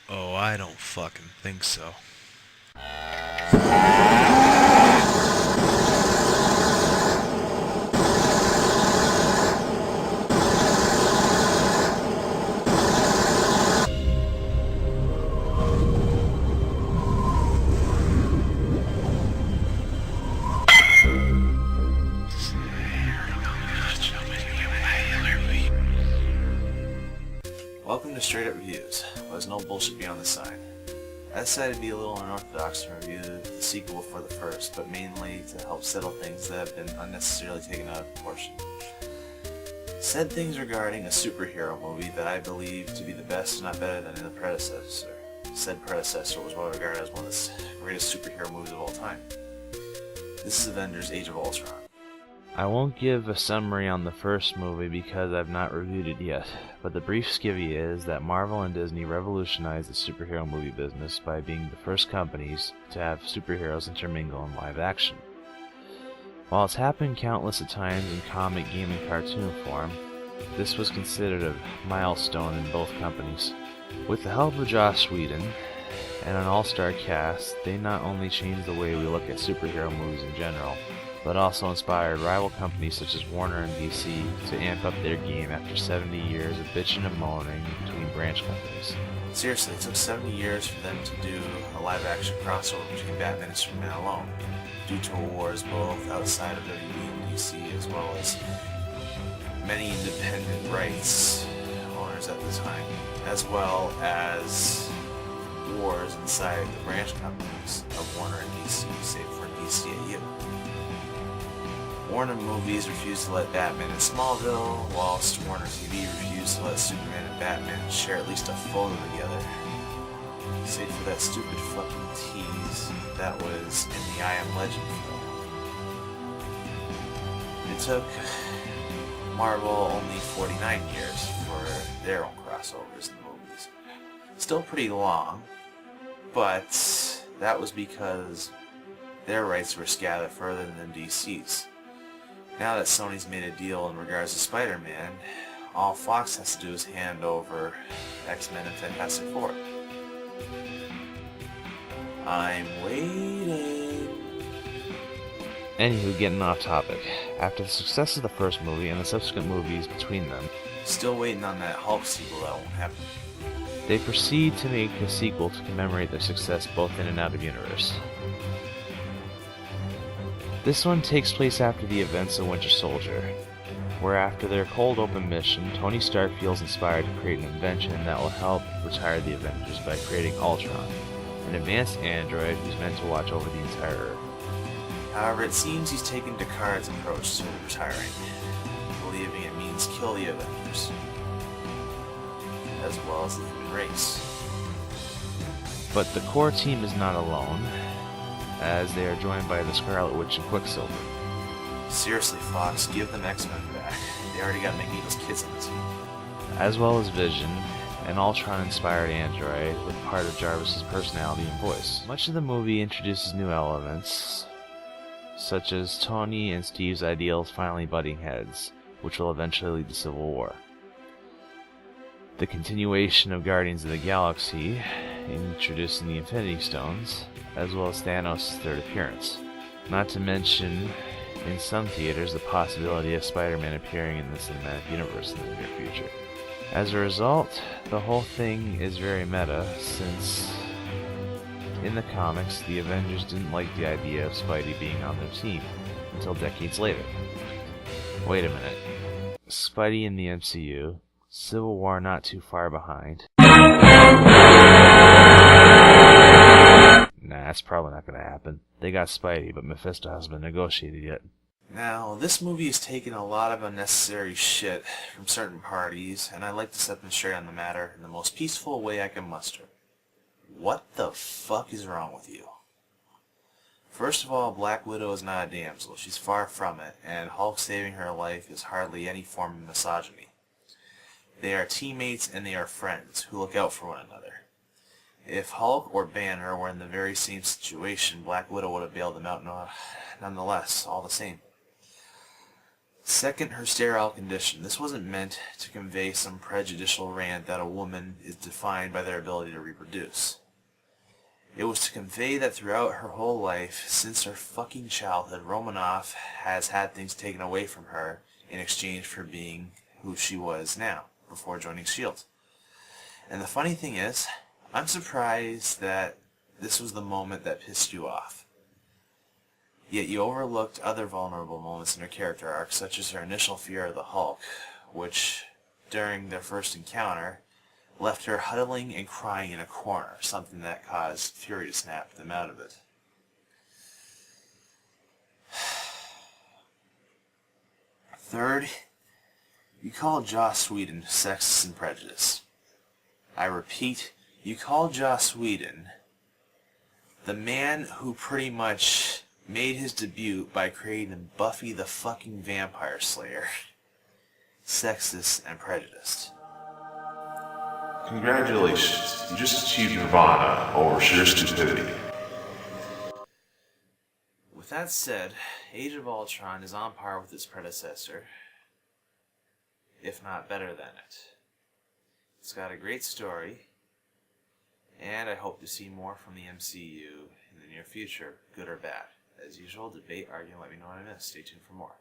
Oh, I don't fucking think so. Welcome to Straight Up Reviews. Well, there's no bullshit beyond the sign. I decided to be a little unorthodox and review the sequel before the first, but mainly to help settle things that have been unnecessarily taken out of proportion. Said things regarding a superhero movie that I believe to be the best, if not better than the predecessor. Said predecessor was well regarded as one of the greatest superhero movies of all time. This is Avengers Age of Ultron. I won't give a summary on the first movie because I've not reviewed it yet, but the brief skivvy is that Marvel and Disney revolutionized the superhero movie business by being the first companies to have superheroes intermingle in live action. While it's happened countless of times in comic, game, and cartoon form, this was considered a milestone in both companies. With the help of Joss Whedon and an all-star cast, they not only changed the way we look at superhero movies in general, but also inspired rival companies such as Warner and DC to amp up their game after 70 years of bitching and moaning between branch companies. Seriously, it took 70 years for them to do a live-action crossover between Batman and Superman alone, due to wars both outside of WWE and DC, as well as many independent rights owners at the time, as well as wars inside the branch companies of Warner and DC, save for DCAU. Warner Movies refused to let Batman in Smallville, whilst Warner TV refused to let Superman and Batman share at least a photo together. Save for that stupid fucking tease that was in the I Am Legend film. It took Marvel only 49 years for their own crossovers in the movies. Still pretty long, but that was because their rights were scattered further than DC's. Now that Sony's made a deal in regards to Spider-Man, all Fox has to do is hand over X-Men and Fantastic Four. I'm waiting. Anywho, getting off topic. After the success of the first movie and the subsequent movies between them, Still waiting on that Hulk sequel that won't happen. they proceed to make a sequel to commemorate their success both in and out of universe. This one takes place after the events of Winter Soldier, where after their cold open mission, Tony Stark feels inspired to create an invention that will help retire the Avengers by creating Ultron, an advanced android who's meant to watch over the entire Earth. However, it seems he's taken Descartes' approach to retiring, believing it means kill the Avengers, as well as the human race. But the core team is not alone, as they are joined by the Scarlet Witch and Quicksilver. Seriously, Fox, give them X-Men back. They already got Magneto's kids on the team. As well as Vision, an Ultron-inspired android with part of Jarvis's personality and voice. Much of the movie introduces new elements, such as Tony and Steve's ideals finally butting heads, which will eventually lead to Civil War. The continuation of Guardians of the Galaxy, introducing the Infinity Stones, as well as Thanos' third appearance. Not to mention, in some theaters, the possibility of Spider-Man appearing in the cinematic universe in the near future. As a result, the whole thing is very meta, since in the comics, the Avengers didn't like the idea of Spidey being on their team until decades later. Wait a minute. Spidey in the MCU, Civil War not too far behind. Nah, that's probably not gonna happen. They got Spidey, but Mephisto hasn't been negotiated yet. Now, this movie has taken a lot of unnecessary shit from certain parties, and I'd like to set them straight on the matter in the most peaceful way I can muster. What the fuck is wrong with you? First of all, Black Widow is not a damsel. She's far from it, and Hulk saving her life is hardly any form of misogyny. They are teammates and they are friends who look out for one another. If Hulk or Banner were in the very same situation, Black Widow would have bailed them out nonetheless, all the same. Second, her sterile condition. This wasn't meant to convey some prejudicial rant that a woman is defined by their ability to reproduce. It was to convey that throughout her whole life, since her fucking childhood, Romanoff has had things taken away from her in exchange for being who she was now, before joining S.H.I.E.L.D. And the funny thing is, I'm surprised that this was the moment that pissed you off. Yet you overlooked other vulnerable moments in her character arc, such as her initial fear of the Hulk, which, during their first encounter, left her huddling and crying in a corner, something that caused Fury to snap them out of it. Third, you called Joss Whedon sexist and prejudiced. I repeat, you called Joss Whedon, the man who pretty much made his debut by creating Buffy the fucking Vampire Slayer, sexist and prejudiced. Congratulations, you just achieved nirvana over sheer stupidity. With that said, Age of Ultron is on par with its predecessor, if not better than it. It's got a great story, and I hope to see more from the MCU in the near future, good or bad. As usual, debate, argue, and let me know what I missed. Stay tuned for more.